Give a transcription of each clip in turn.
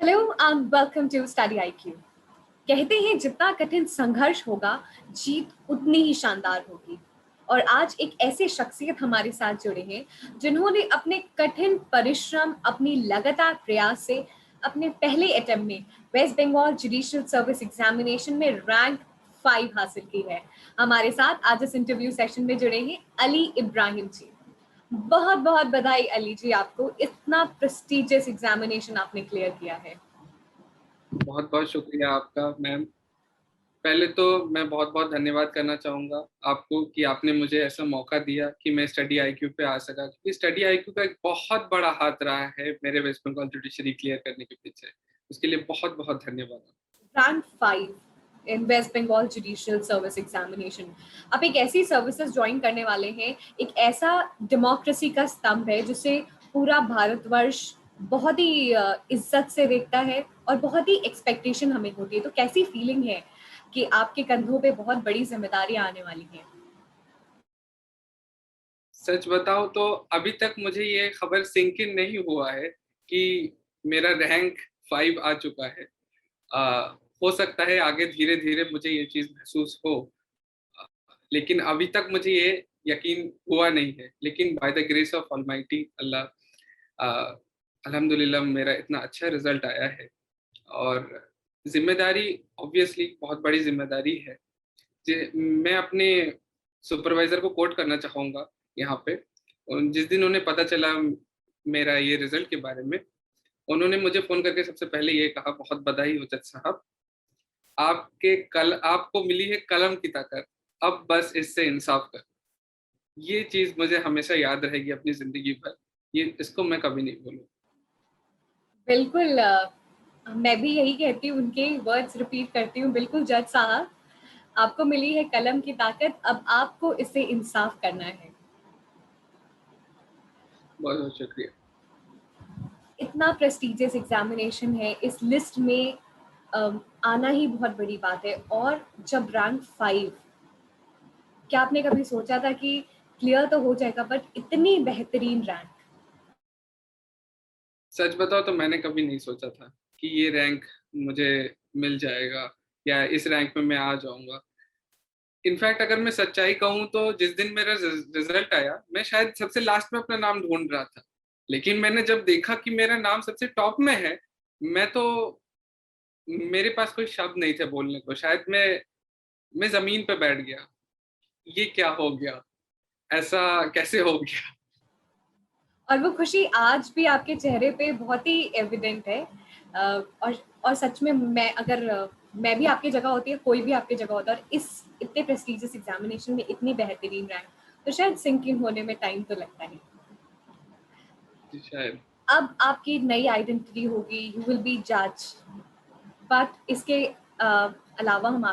Hello and welcome to Study IQ. कहते हैं जितना कठिन संघर्ष होगा, जीत उतनी ही शानदार होगी। और आज एक ऐसे शख्सियत हमारे साथ जुड़े हैं जिन्होंने अपने कठिन परिश्रम, अपनी लगातार प्रयास से अपने पहले अटेम्प्ट में West Bengal judicial service examination में रैंक 5 हासिल की है। हमारे साथ आज इस इंटरव्यू सेशन में जुड़े हैं अली इब्राहिम जी। बहुत बहुत बधाई अली जी, आपको इतना प्रेस्टिजियस एग्जामिनेशन आपने क्लियर किया है। बहुत बहुत शुक्रिया आपका मैम। पहले तो मैं बहुत बहुत धन्यवाद करना चाहूँगा आपको कि आपने मुझे ऐसा मौका दिया कि मैं स्टडी आईक्यू पे आ सका, क्योंकि स्टडी आईक्यू का एक बहुत बड़ा हाथ रहा है मेरे वेस्ट बंगाल जुडिशरी क्लियर करने के पीछे। उसके लिए बहुत बहुत धन्यवाद। Rank 5 in West Bengal judicial service examination. आप एक ऐसी सर्विसेज ज्वाइन करने वाले हैं, एक ऐसा डेमोक्रेसी का स्तंभ है जिसे पूरा भारतवर्ष बहुत ही इज्जत से देखता है और बहुत ही एक्सपेक्टेशन हमें होती है। तो कैसी फीलिंग है कि आपके कंधों पे बहुत बड़ी जिम्मेदारी आने वाली है? सच बताओ तो अभी तक मुझे ये खबर सिंक इन नहीं हुआ है कि मेरा रैंक 5 आ चुका है। हो सकता है आगे धीरे धीरे मुझे ये चीज़ महसूस हो, लेकिन अभी तक मुझे ये यकीन हुआ नहीं है। लेकिन by the grace of almighty Allah, अल्हम्दुलिल्लाह मेरा इतना अच्छा रिजल्ट आया है। और जिम्मेदारी ऑब्वियसली बहुत बड़ी जिम्मेदारी है। मैं अपने सुपरवाइजर को कोट करना चाहूँगा यहाँ पे। जिस दिन उन्हें पता चला मेरा ये रिजल्ट के बारे में, उन्होंने मुझे फ़ोन करके सबसे पहले ये कहा, बहुत बधाई हो जज साहब, आपको मिली है कलम की ताकत, अब बस इससे इंसाफ कर। ये चीज मुझे हमेशा याद रहेगी अपनी जिंदगी भर। ये इसको मैं कभी नहीं भूलूं। बिल्कुल, मैं भी यही कहती हूँ, उनके वर्ड्स रिपीट करती हूँ। बिल्कुल जज साहब, आपको मिली है कलम की ताकत, अब आपको इसे इंसाफ करना है। बहुत बहुत शुक्रिया। इतना प्रेस्टिजियस एग्जामिनेशन है, इस लिस्ट में आना ही बहुत बड़ी बात है। और जब रैंक 5, क्या आपने कभी सोचा था कि क्लियर तो हो जाएगा, बट इतनी बेहतरीन रैंक? सच बताओ तो मैंने कभी नहीं सोचा था कि ये रैंक मुझे मिल जाएगा या इस रैंक में मैं आ जाऊंगा। इनफैक्ट अगर मैं सच्चाई कहूँ तो जिस दिन मेरा रिजल्ट आया, मैं शायद सबसे लास्ट में अपना नाम ढूंढ रहा था। लेकिन मैंने जब देखा कि मेरा नाम सबसे टॉप में है, मैं तो मेरे पास कोई शब्द नहीं थे बोलने को। शायद मैं जमीन पे बैठ गया। ये क्या हो गया, ऐसा कैसे हो गया। और वो खुशी आज भी आपके चेहरे पे बहुत ही एविडेंट है। और सच में मैं भी आपकी जगह होती है, कोई भी आपकी जगह होता है, और इस इतने प्रेस्टिजियस एग्जामिनेशन में इतनी बेहतरीन रैंक, तो शायद सिंक इन होने में टाइम तो लगता है। शायद। अब आपकी नई आइडेंटिटी होगी, यू विल बी जज। बट इसके अलावा हम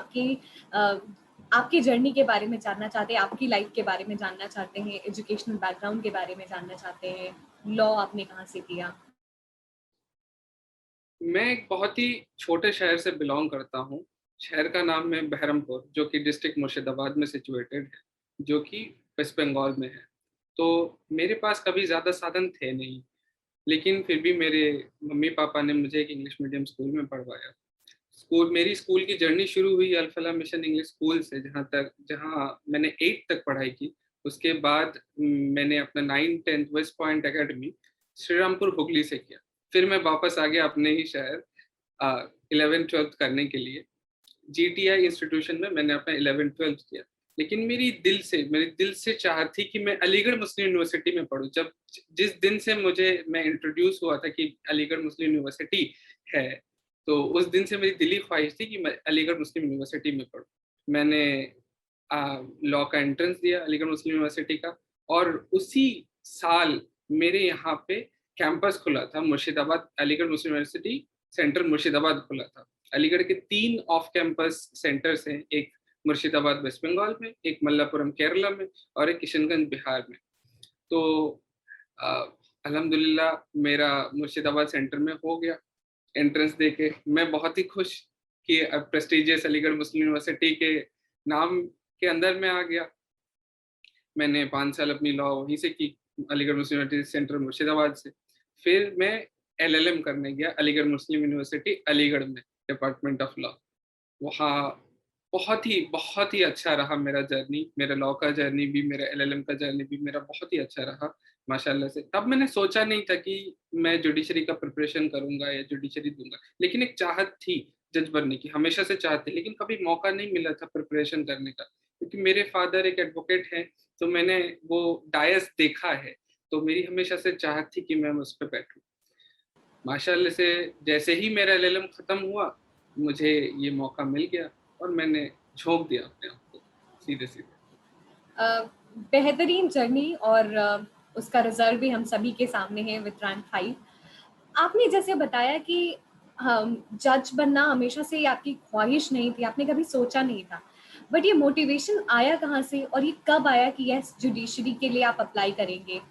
आपकी जर्नी के बारे में जानना चाहते हैं, आपकी लाइफ के बारे में जानना चाहते हैं, एजुकेशनल बैकग्राउंड के बारे में जानना चाहते हैं। लॉ आपने कहाँ से किया? मैं एक बहुत ही छोटे शहर से बिलोंग करता हूँ। शहर का नाम है बहरमपुर, जो कि डिस्ट्रिक्ट मुर्शिदाबाद में सिचुएटेड है, जो कि वेस्ट बंगाल में है। तो मेरे पास कभी ज़्यादा साधन थे नहीं, लेकिन फिर भी मेरे मम्मी पापा ने मुझे एक इंग्लिश मीडियम स्कूल में पढ़वाया। मेरी स्कूल की जर्नी शुरू हुई अल्फला मिशन इंग्लिश स्कूल से, जहाँ मैंने 8th तक पढ़ाई की। उसके बाद मैंने अपना 9th 10th West Point Academy Shrirampur Hooghly से किया। फिर मैं वापस आ गया अपने ही शहर 11th 12th करने के लिए। जीटीआई इंस्टीट्यूशन में मैंने अपना 11th 12th किया। लेकिन मेरी दिल से चाह थी कि मैं अलीगढ़ मुस्लिम यूनिवर्सिटी में पढूं। जिस दिन से मैं इंट्रोड्यूस हुआ था कि अलीगढ़ मुस्लिम यूनिवर्सिटी है, तो उस दिन से मेरी दिली ख्वाहिश थी कि मैं अलीगढ़ मुस्लिम यूनिवर्सिटी में पढूं। मैंने लॉ का एंट्रेंस दिया अलीगढ़ मुस्लिम यूनिवर्सिटी का, और उसी साल मेरे यहाँ पे कैंपस खुला था मुर्शिदाबाद। अलीगढ़ मुस्लिम यूनिवर्सिटी सेंटर मुर्शिदाबाद खुला था। अलीगढ़ के 3 ऑफ कैंपस सेंटर्स हैं, एक मुर्शिदाबाद वेस्ट बंगाल में, एक मल्लापुरम केरला में, और एक किशनगंज बिहार में। तो अल्हम्दुलिल्लाह मेरा मुर्शिदाबाद सेंटर में हो गया एंट्रेंस देके। मैं बहुत ही खुश कि अब प्रेस्टिजियस अलीगढ़ मुस्लिम यूनिवर्सिटी के नाम के अंदर में आ गया। मैंने 5 साल अपनी लॉ वहीं से की, अलीगढ़ मुस्लिम यूनिवर्सिटी सेंटर मुर्शिदाबाद से। फिर मैं LLM करने गया अलीगढ़ मुस्लिम यूनिवर्सिटी अलीगढ़ में, डिपार्टमेंट ऑफ लॉ। वहाँ बहुत ही अच्छा रहा मेरा जर्नी, मेरा लॉ का जर्नी भी, मेरा LLM का जर्नी भी मेरा बहुत ही अच्छा रहा माशाल्लाह से। तब मैंने सोचा नहीं था कि मैं जुडिशरी का प्रिपरेशन करूंगा या जुडिशरी दूंगा, लेकिन एक चाहत थी जज बनने की, हमेशा से चाहते, लेकिन कभी मौका नहीं मिला था प्रिपरेशन करने का, क्योंकि मेरे फादर एक एडवोकेट हैं, तो मैंने वो डायस देखा है, तो मेरी हमेशा से चाहत थी कि मैं उस पर बैठूं। माशाल्लाह से जैसे ही मेरा LLM खत्म हुआ, मुझे ये मौका मिल गया और मैंने झोंक दिया अपने आप को सीधे सीधे। बेहतरीन जर्नी, और उसका रिजल्ट भी हम सभी के सामने है विद रैंक 5। आपने जैसे बताया कि हम जज बनना हमेशा से आपकी ख्वाहिश नहीं थी, आपने कभी सोचा नहीं था, बट ये मोटिवेशन आया कहाँ से और ये कब आया कि यस जुडिशरी के लिए आप अप्लाई करेंगे?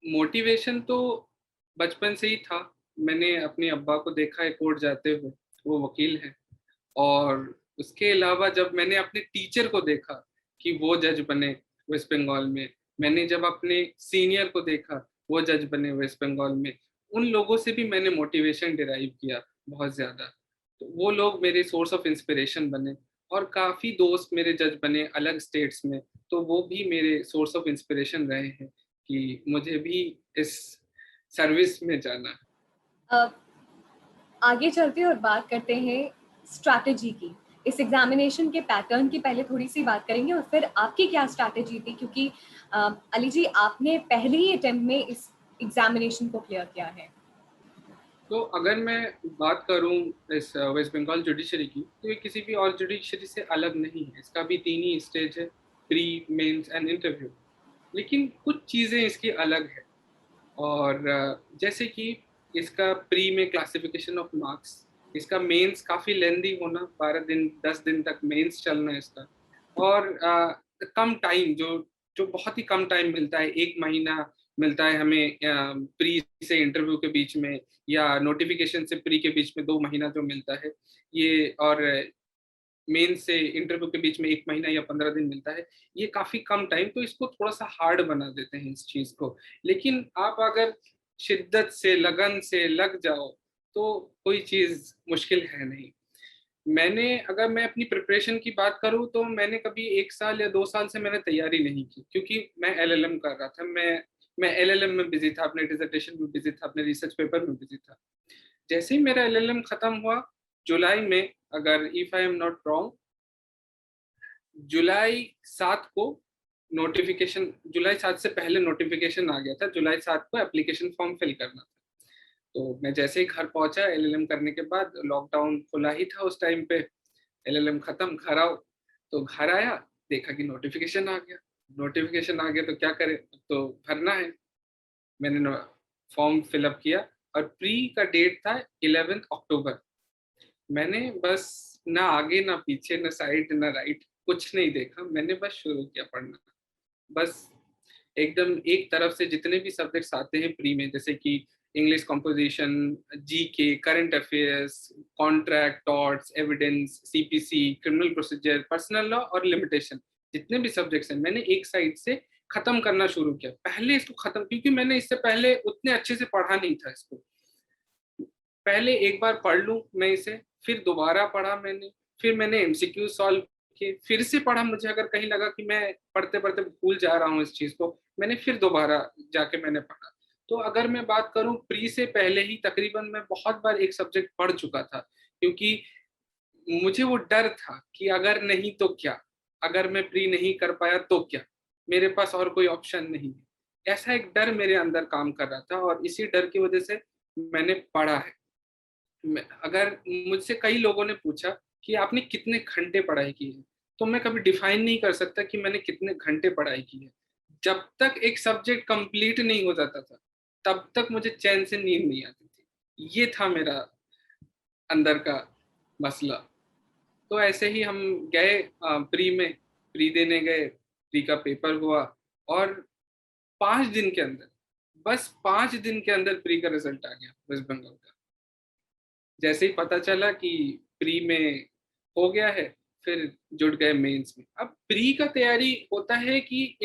मोटिवेशन तो बचपन से ही था। मैंने अपने अब्बा को देखा है कोर्ट जाते हुए, वो वकील हैं। और उसके अलावा जब मैंने अपने टीचर को देखा कि वो जज बने वेस्ट बंगाल में, मैंने जब अपने सीनियर को देखा वो जज बने वेस्ट बंगाल में, उन लोगों से भी मैंने मोटिवेशन डिराइव किया बहुत ज़्यादा। तो वो लोग मेरे सोर्स ऑफ इंस्पिरेशन बने, और काफ़ी दोस्त मेरे जज बने अलग स्टेट्स में, तो वो भी मेरे सोर्स ऑफ इंस्पिरेशन रहे हैं कि मुझे भी इस सर्विस में जाना है। अब आगे चलते हैं और बात करते हैं स्ट्रैटेजी की। इस एग्जामिनेशन के पैटर्न की पहले थोड़ी सी बात करेंगे और फिर आपकी क्या स्ट्रैटेजी थी, क्योंकि अली जी आपने पहले ही अटेम्प्ट में इस एग्जामिनेशन को क्लियर किया है। तो अगर मैं बात करूं इस वेस्ट बंगाल जुडिशरी की, तो ये किसी भी और जुडिशरी से अलग नहीं है। इसका भी 3 ही स्टेज है, प्री, मेंस एंड इंटरव्यू। लेकिन कुछ चीज़ें इसकी अलग है। और जैसे कि इसका प्री में क्लासिफिकेशन ऑफ मार्क्स, इसका मेंस काफ़ी लेंदी होना, 12 दिन 10 दिन तक मेंस चलना इसका। और कम टाइम, जो जो बहुत ही कम टाइम मिलता है, 1 महीना मिलता है हमें प्री से इंटरव्यू के बीच में, या नोटिफिकेशन से प्री के बीच में 2 महीना जो मिलता है ये, और मेन से इंटरव्यू के बीच में 1 महीना या 15 दिन मिलता है, ये काफी कम टाइम, तो इसको थोड़ा सा हार्ड बना देते हैं इस चीज को। लेकिन आप अगर शिद्दत से लगन से लग जाओ तो कोई चीज मुश्किल है नहीं। अगर मैं अपनी प्रिपरेशन की बात करूं, तो मैंने कभी 1 साल या 2 साल से मैंने तैयारी नहीं की, क्योंकि मैं LLM कर रहा था। मैं LLM में बिजी था, अपने डिसर्टेशन में बिजी था, अपने रिसर्च पेपर में बिजी था। जैसे ही मेरा LLM खत्म हुआ जुलाई में, अगर if I am not wrong, जुलाई 7 को जुलाई 7 से पहले नोटिफिकेशन आ गया था, जुलाई 7 को एप्लीकेशन फॉर्म फिल करना था। तो मैं जैसे ही घर पहुंचा LLM करने के बाद, लॉकडाउन खुला ही था उस टाइम पे, LLM खत्म, घर आओ। तो घर आया, देखा कि नोटिफिकेशन आ गया। नोटिफिकेशन आ गया तो क्या करें, तो भरना है। मैंने फॉर्म फिलअप किया, और प्री का डेट था 11 अक्टूबर। मैंने बस ना आगे ना पीछे, ना साइड ना राइट, कुछ नहीं देखा, मैंने बस शुरू किया पढ़ना। बस एकदम एक तरफ से जितने भी सब्जेक्ट्स आते हैं प्री में, जैसे कि English composition, GK, current affairs, contract, torts, evidence, CPC, criminal procedure, personal law और लिमिटेशन, जितने भी सब्जेक्ट्स हैं मैंने एक साइड से खत्म करना शुरू किया। पहले इसको खत्म, क्योंकि मैंने इससे पहले उतने अच्छे से पढ़ा नहीं था इसको। पहले एक बार पढ़ लूं मैं इसे, फिर दोबारा पढ़ा मैंने, फिर मैंने MCQ सॉल्व किए, फिर से पढ़ा। मुझे अगर कहीं लगा कि मैं पढ़ते पढ़ते भूल जा रहा हूँ इस चीज को, मैंने फिर दोबारा जाके मैंने पढ़ा। तो अगर मैं बात करूं, प्री से पहले ही तकरीबन मैं बहुत बार एक सब्जेक्ट पढ़ चुका था, क्योंकि मुझे वो डर था कि अगर नहीं तो क्या, अगर मैं प्री नहीं कर पाया तो क्या, मेरे पास और कोई ऑप्शन नहीं है। ऐसा एक डर मेरे अंदर काम कर रहा था, और इसी डर की वजह से मैंने पढ़ा है। अगर मुझसे कई लोगों ने पूछा कि आपने कितने घंटे पढ़ाई की है, तो मैं कभी डिफाइन नहीं कर सकता कि मैंने कितने घंटे पढ़ाई की है। जब तक एक सब्जेक्ट कंप्लीट नहीं हो जाता था, तब तक मुझे चैन से नींद नहीं आती थी। ये था मेरा अंदर का मसला। तो ऐसे ही हम गए प्री में, प्री देने गए, प्री का पेपर हुआ, और 5 दिन के अंदर, बस 5 दिन के अंदर प्री का रिजल्ट आ गया वेस्ट बंगाल का। जैसे ही पता चला कि प्री में हो गया है, फिर जुड़ गए मेंस में। अब प्री का तैयारी होता है कि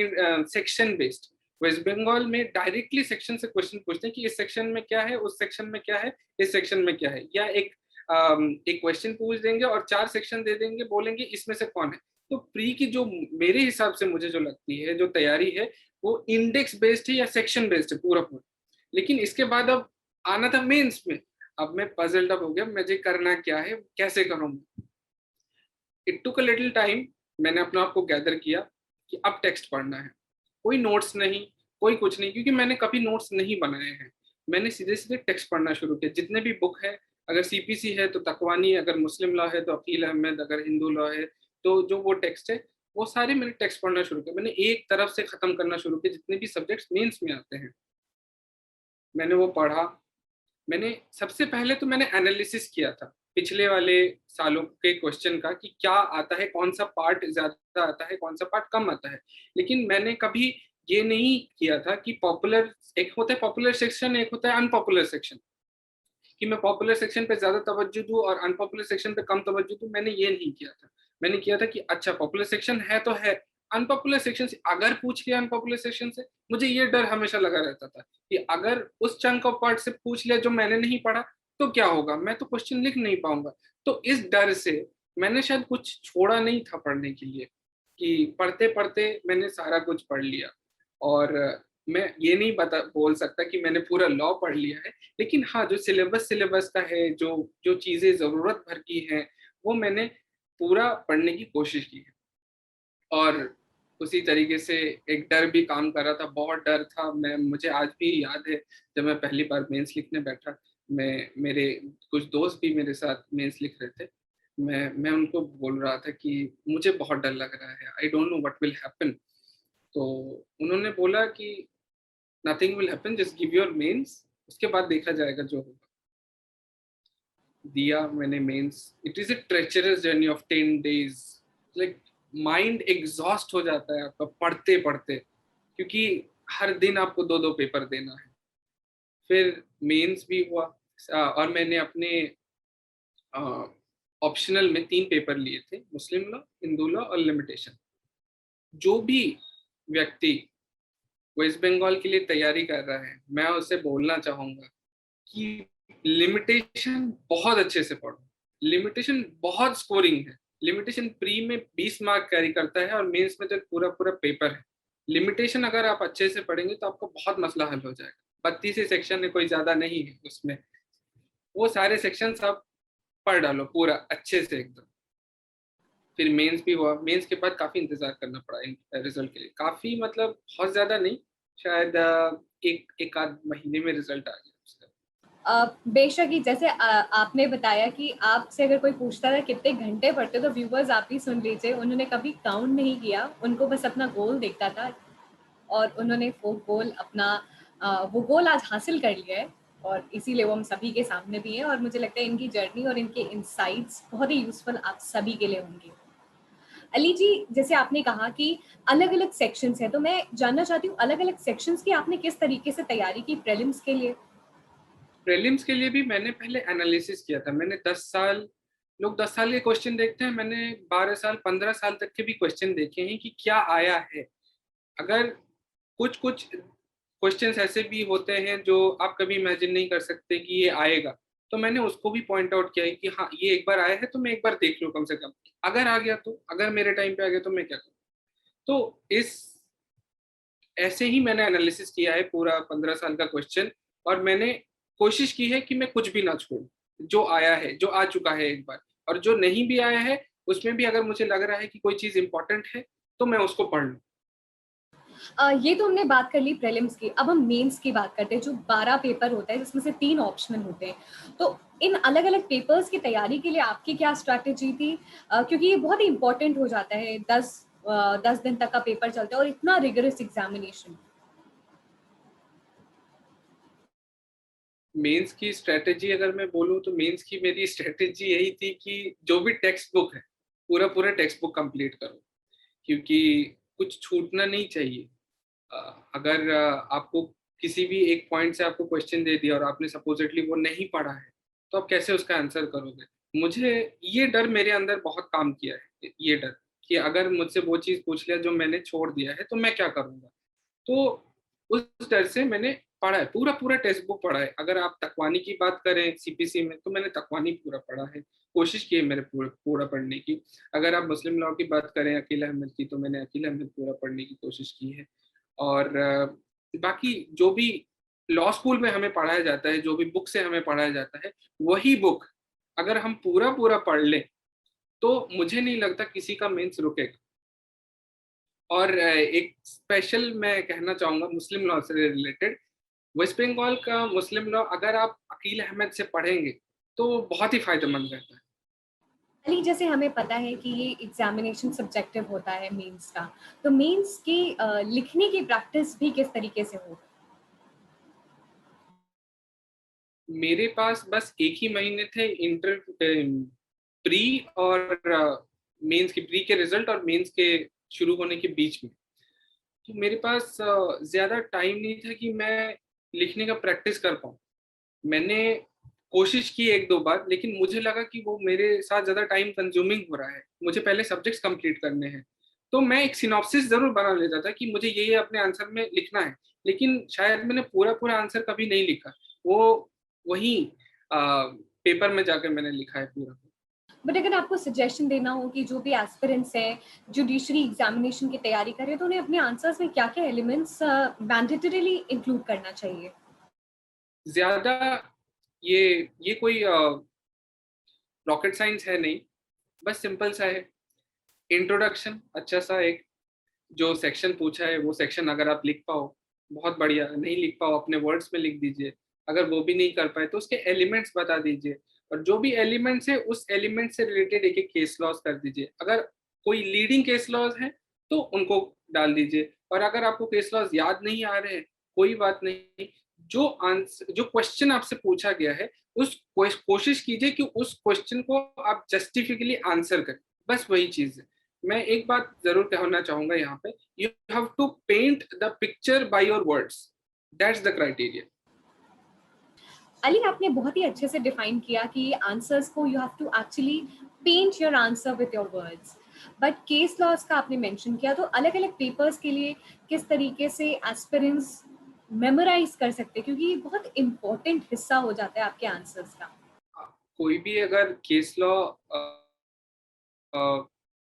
सेक्शन बेस्ड, वेस्ट बंगाल में डायरेक्टली सेक्शन से क्वेश्चन पूछते हैं कि इस सेक्शन में क्या है, उस सेक्शन में क्या है, इस सेक्शन में क्या है, या एक क्वेश्चन पूछ देंगे और 4 सेक्शन दे देंगे, बोलेंगे इसमें से कौन है। तो प्री की जो मेरे हिसाब से मुझे जो लगती है जो तैयारी है वो इंडेक्स बेस्ड है या सेक्शन बेस्ड है पूरा पूरा। लेकिन इसके बाद अब आना था मेंस में, अब मैं पजल्ड अप हो गया मुझे करना क्या है, कैसे करूं। It took a little time, मैंने अपने आप को गैदर किया कि अब टेक्स्ट पढ़ना है, कोई नोट्स नहीं, कोई कुछ नहीं, क्योंकि मैंने कभी नोट्स नहीं बनाए हैं। मैंने सीधे सीधे टेक्स्ट पढ़ना शुरू किया, जितने भी बुक है, अगर सीपीसी है तो तकवानी, अगर मुस्लिम लॉ है तो अकील अहमद, अगर हिंदू लॉ है तो जो वो टेक्स्ट है वो सारे मैंने टेक्स्ट पढ़ना शुरू किया। मैंने एक तरफ से खत्म करना शुरू किया, जितने भी सब्जेक्ट्स मेंस में आते हैं मैंने वो पढ़ा। मैंने सबसे पहले तो मैंने एनालिसिस किया था पिछले वाले सालों के क्वेश्चन का कि क्या आता है, कौन सा पार्ट ज्यादा आता है, कौन सा पार्ट कम आता है। लेकिन मैंने कभी ये नहीं किया था कि पॉपुलर, एक होता है पॉपुलर सेक्शन, एक होता है अनपॉपुलर सेक्शन, कि मैं पॉपुलर सेक्शन पे ज्यादा तवज्जो दूं और अनपॉपुलर सेक्शन पे कम तवज्जो दूं। मैंने ये नहीं किया था। मैंने किया था कि अच्छा पॉपुलर सेक्शन है तो है, अनपॉपुलर सेक्शन से अगर पूछ लिया अनपॉपुलर सेक्शन से, मुझे ये डर हमेशा लगा रहता था कि अगर उस चंक ऑफ पार्ट से पूछ लिया जो मैंने नहीं पढ़ा तो क्या होगा, मैं तो क्वेश्चन लिख नहीं पाऊंगा। तो इस डर से मैंने शायद कुछ छोड़ा नहीं था पढ़ने के लिए, कि पढ़ते पढ़ते मैंने सारा कुछ पढ़ लिया। और मैं ये नहीं बोल सकता कि मैंने पूरा लॉ पढ़ लिया है, लेकिन हाँ जो सिलेबस सिलेबस का है, जो जो चीजें जरूरत भर की हैं वो मैंने पूरा पढ़ने की कोशिश की है। और उसी तरीके से एक डर भी काम कर रहा था, बहुत डर था। मुझे आज भी याद है जब मैं पहली बार मेंस लिखने बैठा, मेरे कुछ दोस्त भी मेरे साथ मेंस लिख रहे थे, मैं उनको बोल रहा था कि मुझे बहुत डर लग रहा है, I don't know what will happen. तो उन्होंने बोला कि nothing will happen, just give your mains, उसके बाद देखा जाएगा जो होगा। दिया मैंने mains. It is a treacherous journey of 10 days। Like mind exhaust हो जाता है आपका पढ़ते पढ़ते, क्योंकि हर दिन आपको 2-2 पेपर देना है। फिर मेंस भी हुआ, और मैंने अपने ऑप्शनल में 3 पेपर लिए थे, मुस्लिम लॉ, हिंदू लॉ और लिमिटेशन। जो भी व्यक्ति वेस्ट बंगाल के लिए तैयारी कर रहा है, मैं उसे बोलना चाहूंगा कि लिमिटेशन बहुत अच्छे से पढ़ो। लिमिटेशन बहुत स्कोरिंग है। लिमिटेशन प्री में 20 मार्क कैरी करता है और मेंस में तो पूरा पूरा पेपर है। लिमिटेशन अगर आप अच्छे से पढ़ेंगे तो आपका बहुत मसला हल हो जाएगा। 32 ही सेक्शन है, कोई ज्यादा नहीं है उसमें, वो सारे सेक्शन आप पढ़ डालो पूरा अच्छे से एकदम। फिर मेंस भी हुआ। मेंस के बाद काफी इंतजार करना पड़ा रिजल्ट के लिए, काफी मतलब बहुत ज्यादा नहीं, शायद एक आध महीने में रिजल्ट आ गया उसका। बेशक ही, जैसे आपने बताया कि आपसे अगर कोई पूछता था कितने घंटे पढ़ते, तो व्यूवर्स आप ही सुन लीजिए, उन्होंने कभी काउंट नहीं किया, उनको बस अपना गोल देखता था और उन्होंने वो गोल वो गोल आज हासिल कर लिया है, और इसीलिए वो हम सभी के सामने भी हैं। और मुझे लगता है इनकी जर्नी और इनके इनसाइट्स बहुत ही यूजफुल आप सभी के लिए होंगे। अली जी, जैसे आपने कहा कि अलग अलग सेक्शंस हैं, तो मैं जानना चाहती हूँ अलग अलग सेक्शंस की आपने किस तरीके से तैयारी की प्रीलिम्स के लिए? प्रीलिम्स के लिए भी मैंने पहले एनालिसिस किया था। मैंने 10 साल, लोग 10 साल के क्वेश्चन देखते हैं, मैंने 12 साल 15 साल तक के भी क्वेश्चन देखे हैं कि क्या आया है। अगर कुछ कुछ क्वेश्चंस ऐसे भी होते हैं जो आप कभी इमेजिन नहीं कर सकते कि ये आएगा, तो मैंने उसको भी पॉइंट आउट किया है कि हाँ ये एक बार आया है तो मैं एक बार देख लूँ कम से कम, अगर आ गया तो, अगर मेरे टाइम पे आ गया तो मैं क्या करूँ। तो इस ऐसे ही मैंने एनालिसिस किया है पूरा 15 साल का क्वेश्चन, और मैंने कोशिश की है कि मैं कुछ भी ना छोड़ूं, जो आया है, जो आ चुका है एक बार, और जो नहीं भी आया है उसमें भी अगर मुझे लग रहा है कि कोई चीज इंपॉर्टेंट है तो मैं उसको पढ़ लूँ। ये तो हमने बात कर ली प्रीलिम्स की, अब हम मेंस की बात करते हैं, जो 12 पेपर होता है जिसमें से 3 ऑप्शनल होते हैं। तो इन अलग अलग पेपर्स की तैयारी के लिए आपकी क्या स्ट्रैटेजी थी? क्योंकि ये बहुत ही इंपॉर्टेंट हो जाता है, 10 दिन तक का पेपर चलता है और इतना रिगरस एग्जामिनेशन। मेंस की स्ट्रेटेजी अगर मैं बोलूँ तो मेंस की मेरी स्ट्रेटेजी यही थी कि जो भी टेक्स्ट बुक है पूरा पूरा टेक्स्ट बुक कंप्लीट करो, क्योंकि कुछ छूटना नहीं चाहिए। अगर आपको किसी भी एक पॉइंट से आपको क्वेश्चन दे दिया और आपने सपोजिटली वो नहीं पढ़ा है तो आप कैसे उसका आंसर करोगे। मुझे ये डर मेरे अंदर बहुत काम किया है, ये डर कि अगर मुझसे वो चीज़ पूछ लिया जो मैंने छोड़ दिया है तो मैं क्या करूँगा। तो उस डर से मैंने पढ़ा है, पूरा पूरा टेक्स्ट बुक पढ़ा है। अगर आप तकवानी की बात करें सीपीसी में, तो मैंने तकवानी पूरा पढ़ा है, कोशिश की है मेरे पूरा पढ़ने की। अगर आप मुस्लिम लॉ की बात करें अकील अहमद की, तो मैंने अकील अहमद पूरा पढ़ने की कोशिश की है। और बाकी जो भी लॉ स्कूल में हमें पढ़ाया जाता है, जो भी बुक से हमें पढ़ाया जाता है, वही बुक अगर हम पूरा पूरा पढ़ लें तो मुझे नहीं लगता किसी का मेंस रुकेगा। और एक स्पेशल मैं कहना चाहूंगा मुस्लिम लॉ से रिलेटेड, वेस्ट बंगाल का मुस्लिम लॉ अगर आप अकील अहमद से पढ़ेंगे तो बहुत ही फायदेमंद रहता है। अली, जैसे हमें पता है कि ये एग्जामिनेशन सब्जेक्टिव होता है मेंस का, तो मेंस की लिखने की प्रैक्टिस भी किस तरीके से हो? मेरे पास बस एक ही महीने थे इंटर प्री और मेंस के, प्री के रिजल्ट और मेंस के शुरू होने के बीच में। तो मेरे पास ज्यादा टाइम नहीं था कि मैं लिखने का प्रैक्टिस कर पाऊँ। मैंने कोशिश की एक दो बार, लेकिन मुझे लगा कि वो मेरे साथ ज्यादा टाइम कंज्यूमिंग हो रहा है, मुझे पहले सब्जेक्ट्स कंप्लीट करने हैं। तो मैं एक सिनॉप्सिस जरूर बना लेता था कि मुझे ये अपने आंसर में लिखना है, लेकिन शायद मैंने पूरा पूरा आंसर कभी नहीं लिखा। वो वही पेपर में जाकर मैंने लिखा है पूरा। बट अगर आपको सजेशन देना हो कि जो भी एस्पिरेंट्स हैं जुडिशरी एग्जामिनेशन की तैयारी कर रहे हैं, तो उन्हें अपने आंसर्स में क्या क्या एलिमेंट्स मैंडेटरीली इंक्लूड करना चाहिए? ज्यादा ये ये कोई रॉकेट साइंस है नहीं, बस सिंपल सा है। इंट्रोडक्शन अच्छा सा, एक जो सेक्शन पूछा है वो सेक्शन अगर आप लिख पाओ बहुत बढ़िया, नहीं लिख पाओ अपने वर्ड्स में लिख दीजिए। अगर वो भी नहीं कर पाए तो उसके एलिमेंट्स बता दीजिए, और जो भी एलिमेंट्स है उस एलिमेंट से रिलेटेड एक एक केस लॉज कर दीजिए। अगर कोई लीडिंग केस लॉज है तो उनको डाल दीजिए, और अगर आपको केस लॉज याद नहीं आ रहे हैं कोई बात नहीं, जो आंसर जो क्वेश्चन आपसे पूछा गया है उस कोशिश कीजिए कि उस क्वेश्चन को आप जस्टिफिकली आंसर करें। बस वही चीज है। मैं एक बात जरूर कहना चाहूंगा यहाँ पे, you have to paint the picture by your words, that's the criteria. Ali, आपने बहुत ही अच्छे से डिफाइन किया कि आंसर्स को you have to actually paint your answer with your words. But case laws का आपने मेंशन किया, तो अलग अलग पेपर्स के लिए किस तरीके से एस्पिरेंट्स मेमोराइज कर सकते हैं, क्योंकि ये बहुत इंपॉर्टेंट हिस्सा हो जाता है आपके आंसर्स का। कोई भी अगर केस लॉ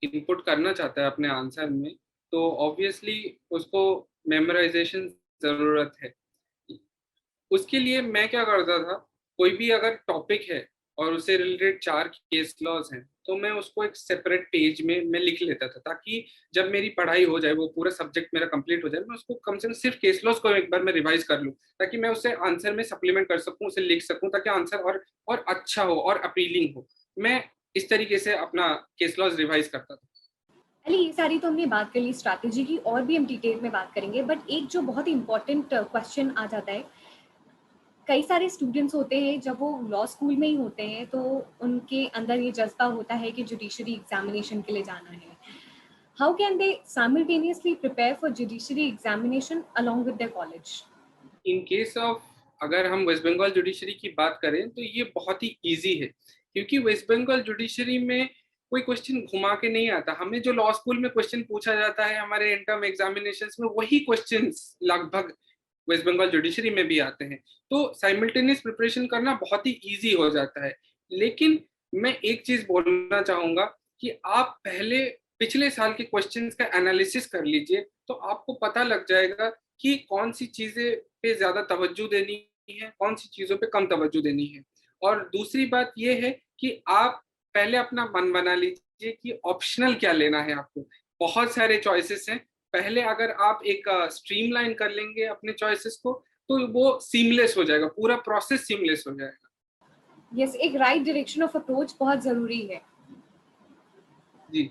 इनपुट करना चाहता है अपने आंसर में, तो ऑब्वियसली उसको मेमोराइजेशन जरूरत है। उसके लिए मैं क्या करता था, कोई भी अगर टॉपिक है और उससे रिलेटेड 4 केस लॉज हैं, तो मैं उसको एक सेपरेट पेज में मैं लिख लेता था, ताकि जब मेरी पढ़ाई हो जाए, वो पूरा सब्जेक्ट मेरा कंप्लीट हो जाए, मैं उसको कम से कम सिर्फ केस लॉज को एक बार मैं रिवाइज कर लूँ, ताकि मैं उससे आंसर में सप्लीमेंट कर सकूँ, उसे लिख सकूँ, ताकि आंसर और अच्छा हो और अपीलिंग हो। मैं इस तरीके से अपना केस लॉज रिवाइज करता था। अली, ये सारी तो हमने बात कर ली स्ट्रैटेजी की, और भी हम डिटेल में बात करेंगे, बट एक जो बहुत इंपॉर्टेंट क्वेश्चन आ जाता है, कई सारे स्टूडेंट्स होते हैं जब वो लॉ स्कूल में ही होते हैं तो उनके अंदर ये जज्बा होता है कि जुडिशरी एग्जामिनेशन के लिए जाना है। How can they simultaneously prepare for judiciary examination along with their college? In case of, अगर हम वेस्ट बंगाल जुडिशरी की बात करें तो ये बहुत ही इजी है, क्योंकि वेस्ट बंगाल जुडिशरी में कोई क्वेश्चन घुमा के नहीं आता। हमें जो लॉ स्कूल में क्वेश्चन पूछा जाता है हमारे इंटर्म एग्जामिनेशन में, वही क्वेश्चंस लगभग वेस्ट बंगाल जुडिशरी में भी आते हैं। तो साइमल्टेनियस प्रिपरेशन करना बहुत ही इजी हो जाता है। लेकिन मैं एक चीज बोलना चाहूंगा कि आप पहले पिछले साल के क्वेश्चंस का एनालिसिस कर लीजिए, तो आपको पता लग जाएगा कि कौन सी चीजें पे ज्यादा तवज्जो देनी है, कौन सी चीजों पे कम तवज्जो देनी है। और दूसरी बात यह है कि आप पहले अपना मन बना लीजिए कि ऑप्शनल क्या लेना है आपको। बहुत सारे चॉइसेस हैं, पहले अगर आप एक स्ट्रीमलाइन कर लेंगे अपने चॉइसेस को, तो वो सीमलेस हो जाएगा, पूरा प्रोसेस सीमलेस हो जाएगा। यस, एक राइट डायरेक्शन ऑफ अप्रोच बहुत जरूरी है। जी।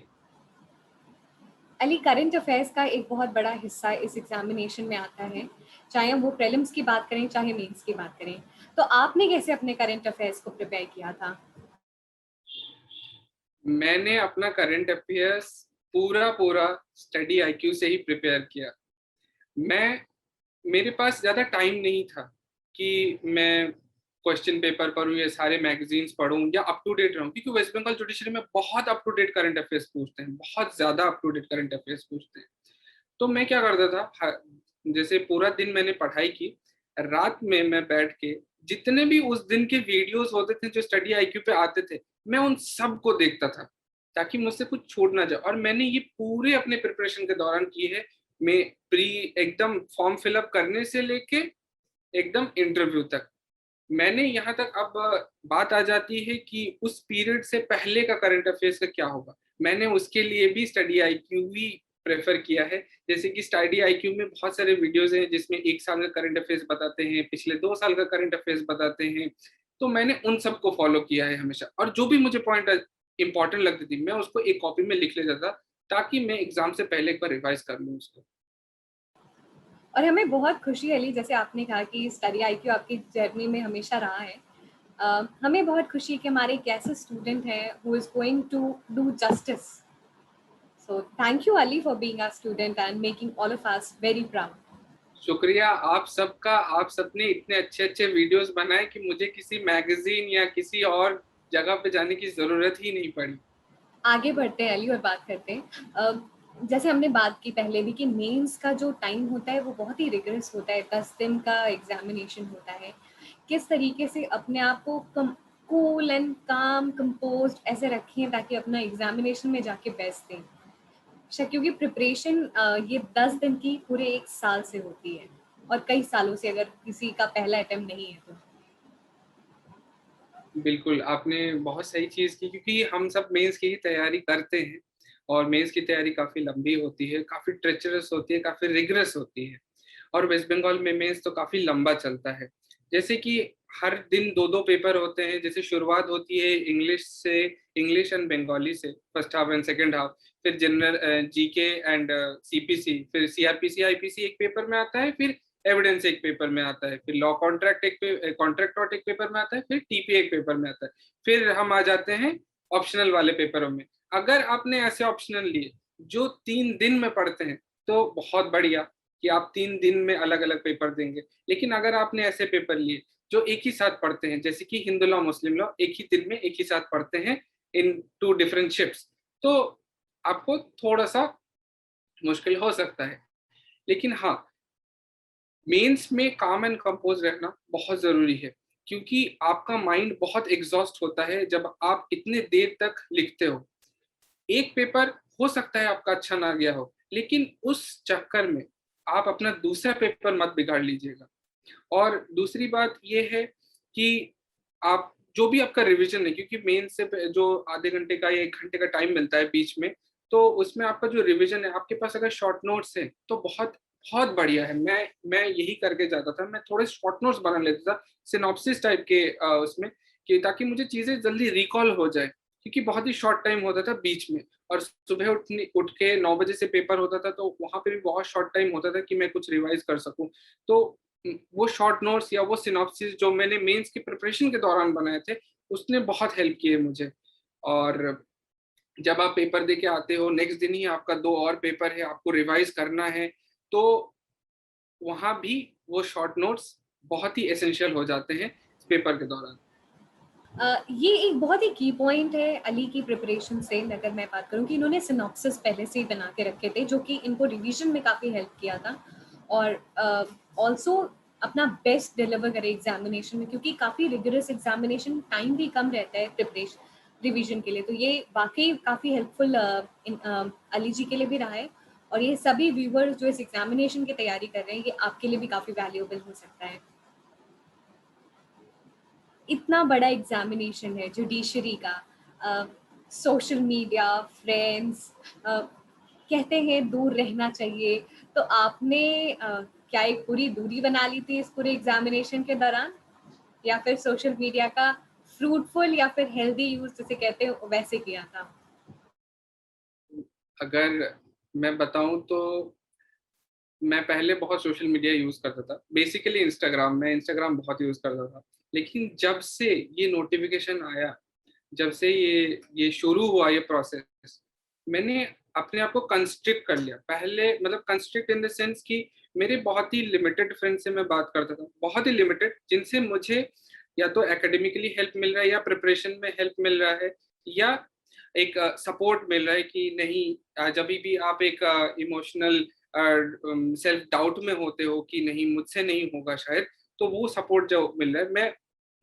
अली, करंट अफेयर्स का एक बहुत बड़ा हिस्सा इस एग्जामिनेशन में आता है, चाहे हम वो प्रीलिम्स की बात करें चाहे मेंस की बात करें। तो आपने कैसे अपने करंट अफेयर्स को प्रिपेयर किया था? मैंने अपना करंट अफेयर्स पूरा पूरा स्टडी आईक्यू से ही प्रिपेयर किया। मैं मेरे पास ज्यादा टाइम नहीं था कि मैं क्वेश्चन पेपर पढूं या सारे मैगजीन्स पढूं या अप टू डेट रहूं, क्योंकि वेस्ट बंगाल जुडिशरी में बहुत up to date current affairs पूछते हैं, बहुत ज्यादा up to date current affairs पूछते हैं। तो मैं क्या करता था, जैसे पूरा दिन मैंने पढ़ाई की, रात में मैं बैठ के जितने भी उस दिन के वीडियोस होते थे जो स्टडी आईक्यू पे आते थे, मैं उन सबको देखता था ताकि मुझसे कुछ छूट ना जाए। और मैंने ये पूरे अपने प्रिपरेशन के दौरान की है। मैं प्री एकदम फॉर्म फिलअप करने से लेके एकदम इंटरव्यू तक, मैंने यहाँ तक, अब बात आ जाती है कि उस पीरियड से पहले का करंट अफेयर्स का क्या होगा, मैंने उसके लिए भी स्टडी आईक्यू ही प्रेफर किया है। जैसे कि स्टडी आईक्यू में बहुत सारे वीडियोस हैं जिसमें 1 साल का करंट अफेयर्स बताते हैं, पिछले 2 साल का करंट अफेयर्स बताते हैं। तो मैंने उन सबको फॉलो किया है हमेशा, और जो भी मुझे पॉइंट इंपॉर्टेंट लगती थी मैं उसको एक कॉपी में लिख ले जाता, ताकि मैं एग्जाम से पहले एक बार रिवाइज कर लूँ उसको। और हमें बहुत खुशी है अली, जैसे आपने कहा कि स्टडी आईक्यू आपकी जर्नी में हमेशा रहा है। हमें बहुत खुशी है कि हमारे एक ऐसे स्टूडेंट हैं who is going to do justice. So thank you Ali for being our student and making all of us very proud. शुक्रिया आप सबका, आप सबने इतने अच्छे अच्छे वीडियोस बनाए कि मुझे किसी मैगजीन या किसी और जगह पे जाने की जरूरत ही नहीं पड़ी। आगे बढ़ते हैं अली और बात करते हैं। जैसे हमने बात की पहले भी कि मेंस का जो टाइम होता है वो बहुत ही रिगरस होता है, 10 दिन का एग्जामिनेशन होता है। किस तरीके से अपने आप को कूल एंड काम कंपोज्ड ऐसे रखें ताकि अपना एग्जामिनेशन में जाके बेस्ट दें, क्योंकि प्रिपरेशन ये 10 दिन की पूरे 1 साल से होती है और कई सालों से, अगर किसी का पहला अटेम्प्ट नहीं है तो। बिल्कुल, आपने बहुत सही चीज़ की, क्योंकि हम सब मेंस की ही तैयारी करते हैं और मेंस की तैयारी काफ़ी लंबी होती है, काफ़ी ट्रेचरस होती है, काफ़ी रिगरस होती है। और वेस्ट बंगाल में मेंस तो काफ़ी लंबा चलता है। जैसे कि हर दिन 2-2 पेपर होते हैं। जैसे शुरुआत होती है इंग्लिश से, इंग्लिश एंड बंगाली से, first half and second half, फिर जनरल जीके एंड सीपीसी, फिर सीआरपीसी आईपीसी एक पेपर में आता है, फिर एविडेंस एक पेपर में आता है, फिर लॉ कॉन्ट्रैक्ट कॉन्ट्रैक्ट नोट एक पेपर में आता है, फिर टीपीए एक पेपर में आता है, फिर हम आ जाते हैं ऑप्शनल वाले पेपरों में। अगर आपने ऐसे ऑप्शनल लिए जो 3 दिन में पढ़ते हैं तो बहुत बढ़िया कि आप 3 दिन में अलग अलग पेपर देंगे। लेकिन अगर आपने ऐसे पेपर लिए जो एक ही साथ पढ़ते हैं, जैसे कि हिंदू लॉ मुस्लिम लॉ एक ही दिन में एक ही साथ पढ़ते हैं इन 2 डिफरेंट शिफ्ट्स, तो आपको थोड़ा सा मुश्किल हो सकता है। लेकिन हाँ, मेंस में काम एंड कंपोज रहना बहुत जरूरी है, क्योंकि आपका माइंड बहुत एग्जॉस्ट होता है जब आप इतने देर तक लिखते हो। एक पेपर हो सकता है आपका अच्छा ना गया हो, लेकिन उस चक्कर में आप अपना दूसरा पेपर मत बिगाड़ लीजिएगा। और दूसरी बात ये है कि आप जो भी आपका रिवीजन है, क्योंकि मेन से जो आधे घंटे का या 1 घंटे का टाइम मिलता है बीच में, तो उसमें आपका जो रिवीजन है, आपके पास अगर शॉर्ट नोट्स हैं तो बहुत बहुत बढ़िया है। मैं यही करके जाता था, मैं थोड़े शॉर्ट नोट्स बना लेता था सिनॉप्सिस टाइप के उसमें, कि ताकि मुझे चीजें जल्दी रिकॉल हो जाए, क्योंकि बहुत ही शॉर्ट टाइम होता था बीच में। और सुबह उठ के 9 बजे से पेपर होता था, तो वहां पे भी बहुत शॉर्ट टाइम होता था कि मैं कुछ रिवाइज कर सकूं। तो वो शॉर्ट नोट्स या वो सिनॉप्सिस जो मैंने मेंस की प्रिपरेशन के दौरान बनाए थे, उसने बहुत हेल्प किए मुझे। और जब आप पेपर दे के आते हो, नेक्स्ट दिन ही आपका 2 और पेपर है, आपको रिवाइज करना है, तो वहां भी वो शॉर्ट नोट्स बहुत ही एसेंशियल हो जाते हैं इस पेपर के दौरान। ये एक बहुत ही की पॉइंट है अली की प्रिपरेशन से, अगर मैं बात करूं कि इन्होंने सिनॉप्सिस पहले से ही बना के रखे थे जो कि इनको रिवीजन में काफ़ी हेल्प किया था, और ऑल्सो अपना बेस्ट डिलीवर करे एग्जामिनेशन में, क्योंकि काफ़ी रिगरस एग्जामिनेशन, टाइम भी कम रहता है प्रिपरेशन रिवीजन के लिए। तो ये वाकई काफ़ी हेल्पफुल अली जी के लिए भी रहा है, और ये सभी व्यूवर्स जो इस एग्जामिनेशन की तैयारी कर रहे हैं, ये आपके लिए भी काफ़ी वैल्यूएबल हो सकता है। इतना बड़ा एग्जामिनेशन है जुडिशरी का, सोशल मीडिया, फ्रेंड्स, कहते हैं दूर रहना चाहिए, तो आपने क्या एक पूरी दूरी बना ली थी इस पूरे एग्जामिनेशन के दौरान, या फिर सोशल मीडिया का फ्रूटफुल या फिर हेल्दी यूज जिसे कहते हैं वैसे किया था? अगर मैं बताऊं तो मैं पहले बहुत सोशल मीडिया यूज करता था, बेसिकली इंस्टाग्राम, मैं इंस्टाग्राम बहुत यूज करता था। लेकिन जब से ये नोटिफिकेशन आया, जब से ये शुरू हुआ ये प्रोसेस, मैंने अपने आप को कंस्ट्रिक्ट कर लिया। पहले मतलब कंस्ट्रिक्ट इन द सेंस कि मेरे बहुत ही लिमिटेड फ्रेंड से मैं बात करता था, बहुत ही लिमिटेड, जिनसे मुझे या तो एकेडमिकली हेल्प मिल रहा है, या प्रिपरेशन में हेल्प मिल रहा है, या एक सपोर्ट मिल रहा है कि नहीं, जब भी आप एक इमोशनल सेल्फ डाउट में होते हो कि नहीं मुझसे नहीं होगा शायद, तो वो सपोर्ट जो मिल रहा है,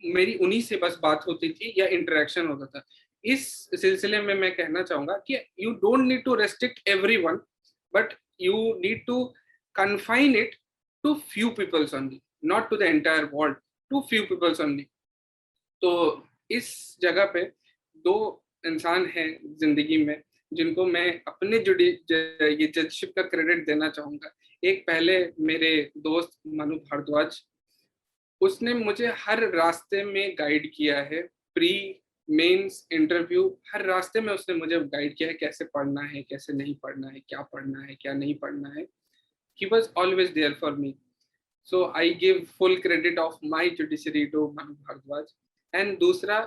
मेरी उन्हीं से बस बात होती थी या इंटरेक्शन होता था। इस सिलसिले में मैं कहना चाहूंगा कि you don't need to restrict everyone, but you need to confine it to few peoples only, not to the entire world, to few peoples only. तो इस जगह पे दो इंसान हैं जिंदगी में जिनको मैं अपने ये जजशिप का क्रेडिट देना चाहूंगा। एक पहले मेरे दोस्त मनु भारद्वाज, उसने मुझे हर रास्ते में गाइड किया है, प्री मेंस इंटरव्यू हर रास्ते में उसने मुझे गाइड किया है, कैसे पढ़ना है कैसे नहीं पढ़ना है, क्या पढ़ना है क्या नहीं पढ़ना है। He was always there for me. So I give full credit of my judiciary to Manu Bhardwaj. And दूसरा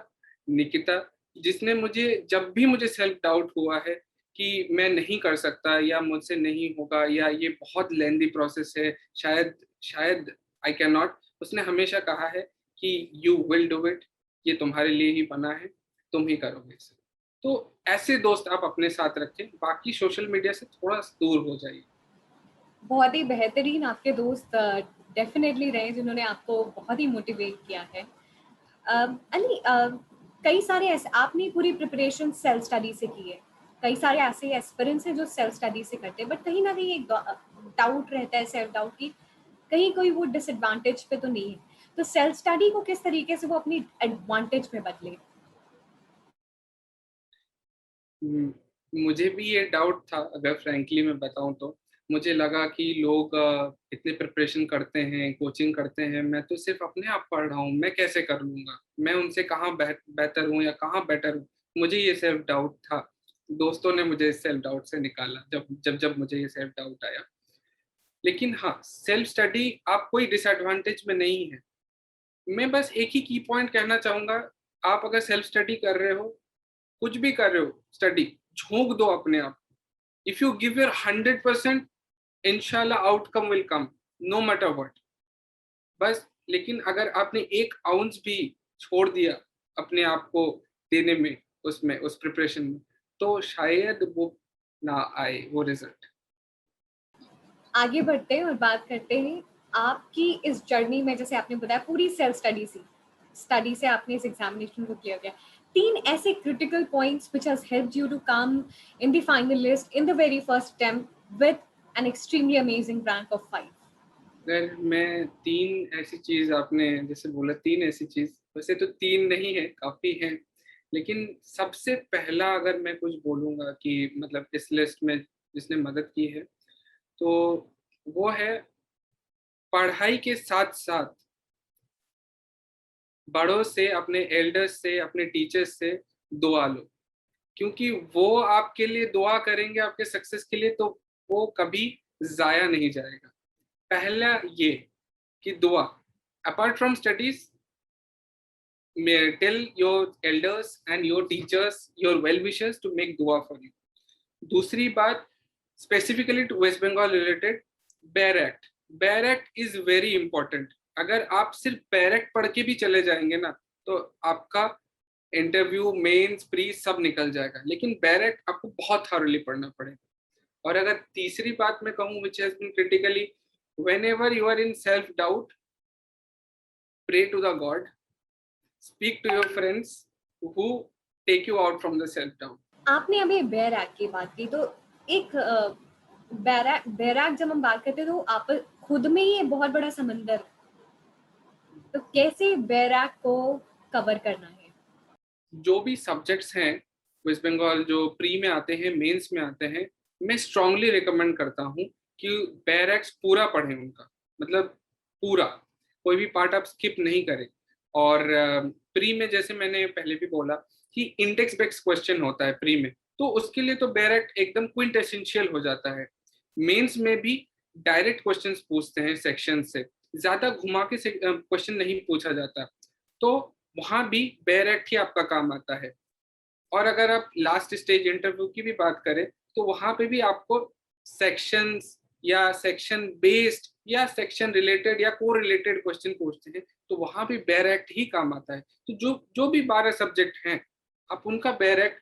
निकिता, जिसने मुझे जब भी मुझे सेल्फ डाउट हुआ है कि मैं नहीं कर सकता या मुझसे नहीं होगा या ये बहुत लेंदी प्रोसेस है, शायद शायद आई कैन नॉट, उसने हमेशा कहा है कि यू विल डू इट, ये तुम्हारे लिए ही बना है, तुम ही करोगे इसे। तो ऐसे दोस्त आप अपने साथ रखें, बाकी सोशल मीडिया से थोड़ा दूर हो जाइए। बहुत ही बेहतरीन आपके दोस्त डेफिनेटली रहे जिन्होंने आपको बहुत ही मोटिवेट किया है। अली, कई सारे ऐसे आपने पूरी प्रिपरेशन सेल्फ स्टडी से की है, कई सारे ऐसे एस्पिरेंट्स हैं जो सेल्फ स्टडी से करते हैं, बट कहीं ना कहीं एक डाउट रहता है, सेल्फ डाउट की कहीं कोई वो डिसएडवांटेज पे तो नहीं है, तो सेल्फ स्टडी को किस तरीके से वो अपनी एडवांटेज में बदले? मुझे भी ये डाउट था, अगर फ्रैंकली मैं बताऊं तो मुझे लगा कि लोग इतने प्रिपरेशन करते हैं, कोचिंग करते हैं, मैं तो सिर्फ अपने आप पढ़ रहा हूँ, मैं कैसे कर लूंगा, मैं उनसे कहाँ बेहतर हूँ या कहाँ बेटर हूँ। मुझे ये सेल्फ डाउट था, दोस्तों ने मुझे सेल्फ डाउट से निकाला जब जब जब मुझे ये सेल्फ डाउट आया। लेकिन हाँ, सेल्फ स्टडी आप कोई डिसएडवांटेज में नहीं है। मैं बस एक ही की पॉइंट कहना चाहूंगा, आप अगर सेल्फ स्टडी कर रहे हो, कुछ भी कर रहे हो, स्टडी झोंक दो अपने आप। इफ यू गिव योर 100%, इंशाल्लाह outcome will come, no matter what. बस लेकिन अगर आपने एक आउंस भी छोड़ दिया अपने आप को देने में, उसमें उस प्रिपरेशन में, तो शायद वो ना आए वो रिजल्ट। आगे बढ़ते हैं और बात करते हैं आपकी इस जर्नी में। जैसे आपने बताया पूरी सेल्फ स्टडी से आपने इस एग्जामिनेशन को क्लियर किया, 3 ऐसे critical points which has helped you to come in the final list in the very first attempt with an extremely amazing rank of 5। अगर मैं 3 ऐसी चीज, आपने जैसे बोला 3 ऐसी चीज, वैसे तो 3 नहीं है, काफी है, लेकिन सबसे पहला अगर मैं कुछ बोलूंगा कि मतलब इस लिस्ट में जिसने मदद की है, तो वो है पढ़ाई के साथ साथ बड़ों से, अपने एल्डर्स से, अपने टीचर्स से दुआ लो, क्योंकि वो आपके लिए दुआ करेंगे आपके सक्सेस के लिए, तो वो कभी जाया नहीं जाएगा। पहला ये कि दुआ, apart from studies, tell your elders and your teachers, your well wishers to make दुआ फॉर यू। दूसरी बात, specifically to West Bengal related, bare act. Bare act is very important. अगर आप सिर्फ बेयर एक्ट पढ़ के भी चले जाएंगे ना, तो आपका इंटरव्यू, मेंस, प्री सब निकल जाएगा, लेकिन बेयर एक्ट आपको बहुत थारोली पढ़ना पड़ेगा। और अगर तीसरी बात मैं कहूँ, which has been critically, whenever you are in self doubt, pray to the god, speak to your friends who take you out from the self doubt. आपने अभी बैराक की बात की, तो एक बैराक जब हम बात करते हैं तो आप खुद में ही बहुत बड़ा समंदर, तो कैसे बैराक को कवर करना है? जो भी सब्जेक्ट्स हैं वेस्ट बंगाल जो प्री में आते हैं, मेंस में आते हैं, मैं स्ट्रांगली रिकमेंड करता हूँ कि बैरक्स पूरा पढ़ें उनका, मतलब पूरा, कोई भी पार्ट आप स्किप नहीं करें। और प्री में जैसे मैंने पहले भी बोला कि इंडेक्स बेस्ड क्वेश्चन होता है प्री में, तो उसके लिए तो बैरक एकदम क्विंट एसेंशियल हो जाता है। मेंस में भी डायरेक्ट क्वेश्चंस पूछते हैं सेक्शन से, ज्यादा घुमा के क्वेश्चन नहीं पूछा जाता, तो वहां भी बैरक ही आपका काम आता है। और अगर आप लास्ट स्टेज इंटरव्यू की भी बात करें, तो वहां पे भी आपको सेक्शंस या सेक्शन बेस्ड या सेक्शन रिलेटेड या को रिलेटेड क्वेश्चन पूछते हैं, तो वहां भी बैरक्ट ही काम आता है। तो जो जो भी 12 सब्जेक्ट हैं, आप उनका बैरक्ट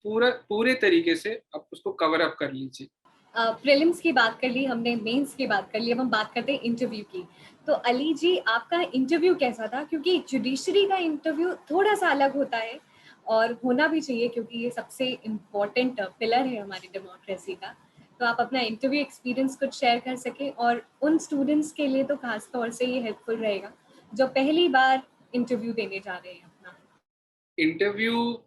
पूरे तरीके से आप उसको कवर अप कर लीजिए। प्रीलिम्स की बात कर ली हमने, मेंस की बात कर ली, अब हम बात करते हैं इंटरव्यू की। तो अली जी, आपका इंटरव्यू कैसा था? क्योंकि जुडिशरी का इंटरव्यू थोड़ा सा अलग होता है और होना भी चाहिए, क्योंकि ये सबसे इम्पोर्टेंट पिलर है हमारी डेमोक्रेसी का। तो आप अपना इंटरव्यू एक्सपीरियंस कुछ शेयर कर सकें, और उन स्टूडेंट्स के लिए तो खास तौर से ये हेल्पफुल रहेगा जो पहली बार इंटरव्यू देने जा रहे हैं अपना। इंटरव्यू,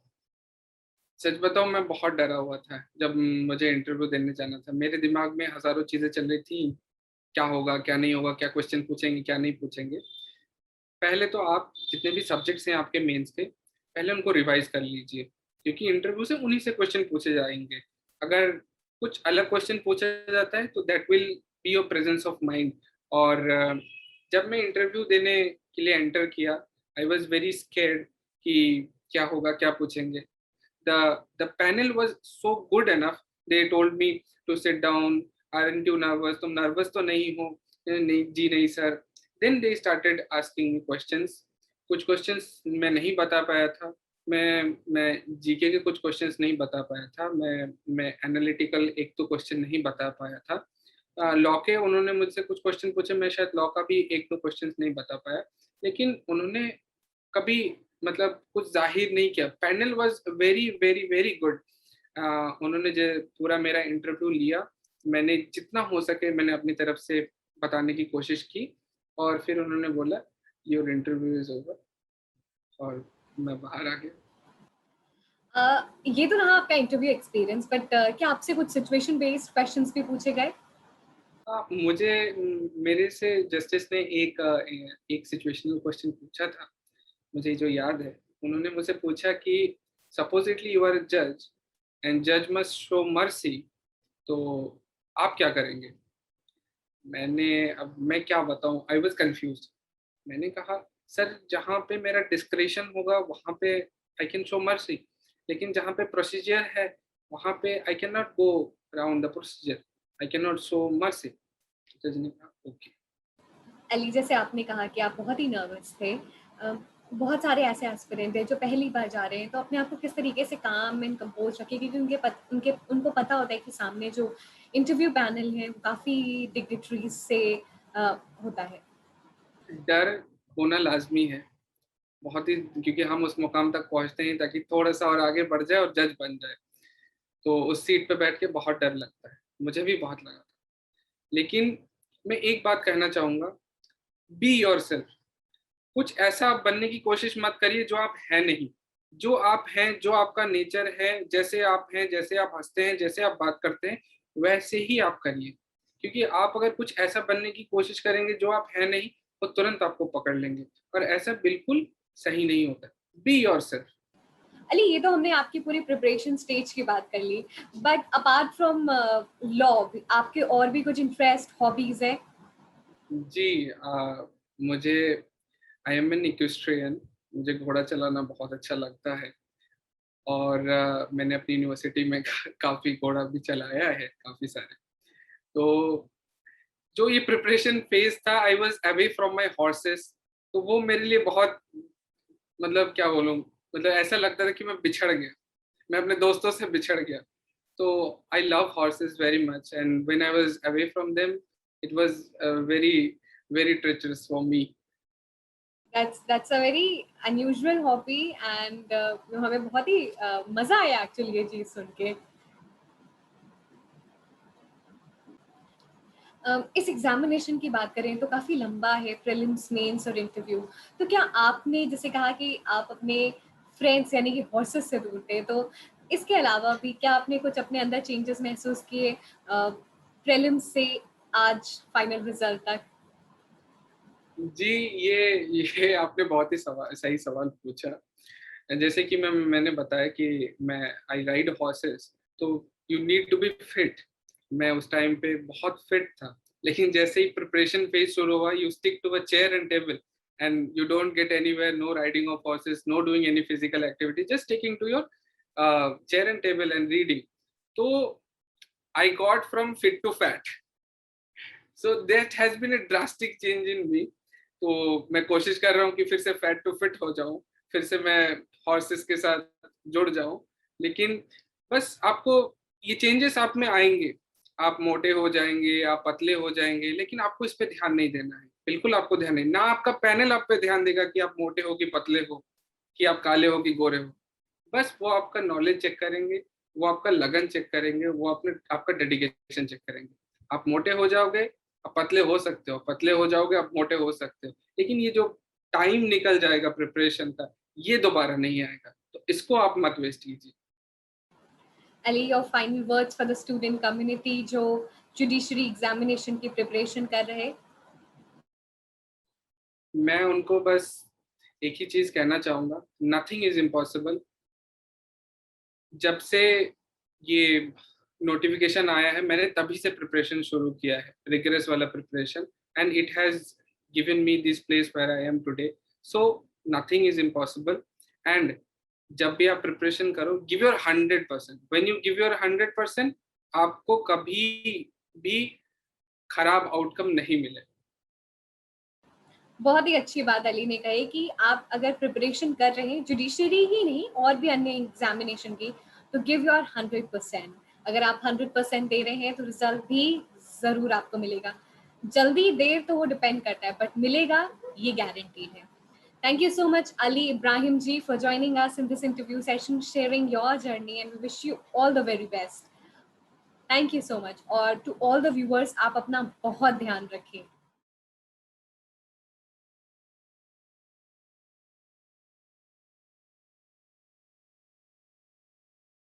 सच बताऊं मैं बहुत डरा हुआ था जब मुझे इंटरव्यू देने जाना था। मेरे दिमाग में हजारों चीजें चल रही थी, क्या होगा क्या नहीं होगा, क्या क्वेश्चन पूछेंगे क्या नहीं पूछेंगे। पहले तो आप जितने भी सब्जेक्ट्स हैं आपके मेंस के, पहले उनको रिवाइज कर लीजिए, क्योंकि इंटरव्यू से उन्हीं से क्वेश्चन पूछे जाएंगे। अगर कुछ अलग क्वेश्चन पूछा जाता है तो that will be your presence of mind. और जब मैं इंटरव्यू देने के लिए एंटर किया, आई वॉज वेरी स्केर्ड कि क्या होगा क्या पूछेंगे। the panel was so good enough. They told me to sit down. Aren't you nervous? तुम nervous तो नहीं हो? नहीं जी नहीं sir. Then they started asking me questions. कुछ questions मैं नहीं बता पाया था। मैं जीके के कुछ questions नहीं बता पाया था। मैं analytical एक तो question नहीं बता पाया था। लॉ के उन्होंने मुझसे कुछ क्वेश्चन पूछे, मैं शायद लॉ का भी एक दो क्वेश्चन नहीं बता पाया। लेकिन उन्होंने कभी मतलब कुछ जाहिर नहीं किया। Panel was very very very good. उन्होंने जो पूरा मेरा इंटरव्यू लिया, मैंने जितना हो सके मैंने अपनी तरफ से बताने की कोशिश की, और फिर उन्होंने बोला योर इंटरव्यू इज ओवर, और मैं बाहर आ गया। ये तो रहा आपका इंटरव्यू एक्सपीरियंस, बट क्या आपसे कुछ सिचुएशन बेस्ड क्वेश्चंस भी पूछे गए? मुझे मेरे से जस्टिस ने एक सिचुएशनल क्वेश्चन पूछा था, मुझे जो याद है। उन्होंने मुझसे पूछा कि सपोजिटली यू आर जज एंड जज मस्ट शो मर्सी, तो आप क्या करेंगे? मैं क्या बताऊं, आई वॉज कंफ्यूज। मैंने कहा सर, जहाँ पे मेरा डिस्क्रिशन होगा वहाँ पे आई कैन शो मर्सी, लेकिन जहाँ पे प्रोसीजर है वहाँ पे I can not go around the procedure, I can not show mercy. जज ने कहा ओके। अली, जैसे आपने कहा कि आप बहुत ही नर्वस थे, बहुत सारे ऐसे एस्पिरेंट हैं जो पहली बार जा रहे हैं, तो अपने आप को किस तरीके से काम एंड कंपोज रखें, क्योंकि उनको पता होता है कि सामने जो इंटरव्यू पैनल है वो काफ़ी डिग्निटरीज से होता है। डर होना लाजमी है, बहुत ही, क्योंकि हम उस मुकाम तक पहुंचते हैं ताकि थोड़ा सा और आगे बढ़ जाए और जज बन जाए। तो उस सीट पे बैठ के बहुत डर लगता है, मुझे भी बहुत लगा था। लेकिन मैं एक बात कहना चाहूंगा, बी योर सेल्फ। कुछ ऐसा आप बनने की कोशिश मत करिए जो आप हैं नहीं। जो आप हैं, जो आपका नेचर है, जैसे आप हैं, जैसे आप हंसते हैं, जैसे आप बात करते हैं, वैसे ही आप करिए। क्योंकि आप अगर कुछ ऐसा बनने की कोशिश करेंगे जो आप हैं नहीं, वो तुरंत आपको पकड़ लेंगे, और ऐसा बिल्कुल सही नहीं होता। Be your self. अली, ये तो हमने आपकी पूरी प्रिपरेशन स्टेज की बात कर ली, बट अपार्ट फ्रॉम लॉ आपके और भी कुछ इंटरेस्ट, हॉबीज है? जी, मुझे, आई एम एन इक्वेस्ट्रियन। मुझे घोड़ा चलाना बहुत अच्छा लगता है, और मैंने अपनी यूनिवर्सिटी में काफ़ी घोड़ा भी चलाया है, काफ़ी सारे। तो जो ये प्रिपरेशन फेज था, I was away from my horses. तो वो मेरे लिए बहुत, मतलब क्या बोलूँ, मतलब ऐसा लगता था कि मैं बिछड़ गया, मैं अपने दोस्तों से बिछड़ गया। तो I love horses very much, and when I was away from them it was very very treacherous for me. That's a very unusual hobby, and हमें बहुत ही मजा आया एक्चुअली ये चीज सुन के। इस एग्जामिनेशन की बात करें तो काफी लंबा है, प्रीलिम्स, मेंस और इंटरव्यू। तो क्या आपने जैसे कहा कि आप अपने फ्रेंड्स यानी कि हॉर्सेस से दूर थे, तो इसके अलावा भी क्या आपने कुछ अपने अंदर चेंजेस महसूस किए प्रीलिम्स से आज फाइनल रिजल्ट तक? जी, ये आपने बहुत ही सही सवाल पूछा। जैसे कि मैंने बताया कि मैं आई राइड हॉर्सेस, तो you need to be fit. मैं उस टाइम पे बहुत फिट था, लेकिन जैसे ही प्रिपरेशन फेज शुरू हुआ, you stick to a chair and table and you don't get anywhere, no riding of horses, no doing any physical activity, just sticking to your chair and table and reading. तो I got from fit to fat, so that has been a drastic change in me. तो मैं कोशिश कर रहा हूँ कि फिर से फैट टू फिट हो जाऊं, फिर से मैं हॉर्सेस के साथ जुड़ जाऊं। लेकिन बस आपको ये चेंजेस आप में आएंगे, आप मोटे हो जाएंगे, आप पतले हो जाएंगे, लेकिन आपको इस पे ध्यान नहीं देना है, बिल्कुल आपको ध्यान नहीं, ना आपका पैनल आप पे ध्यान देगा कि आप मोटे हो कि पतले हो, कि आप काले हो कि गोरे हो। बस वो आपका नॉलेज चेक करेंगे, वो आपका लगन चेक करेंगे, वो अपने आपका डेडिकेशन चेक करेंगे। आप मोटे हो जाओगे, आप पतले हो सकते हो, पतले हो जाओगे, आप मोटे हो सकते हो, लेकिन ये जो टाइम निकल जाएगा प्रिपरेशन का, ये दोबारा नहीं आएगा, तो इसको आप मत वेस्ट कीजिए। Ali, your final words for the student community जो जुडिशरी एग्जामिनेशन की प्रिपरेशन कर रहे। मैं उनको बस एक ही चीज कहना चाहूंगा, नथिंग इज इम्पॉसिबल। जब से ये नोटिफिकेशन आया है, मैंने तभी से प्रिपरेशन शुरू किया है, रिगरस वाला preparation, and it has given me this place where I am today. So nothing is impossible. And जब भी आप प्रिपरेशन करो, give your 100%। When you give your 100%, आपको कभी भी खराब आउटकम नहीं मिले। बहुत ही अच्छी बात अली ने कही कि आप अगर प्रिपरेशन कर रहे हैं जुडिशरी ही नहीं और भी अन्य एग्जामिनेशन की, तो गिव योर 100%। अगर आप 100% दे रहे हैं तो रिजल्ट भी जरूर आपको मिलेगा। जल्दी देर तो वो डिपेंड करता है, बट मिलेगा ये गारंटीड है। Thank you so much, Ali Ibrahim ji, for joining us in this interview session, sharing your journey, and we wish you all the very best. Thank you so much. और to all the viewers, आप अपना बहुत ध्यान रखें।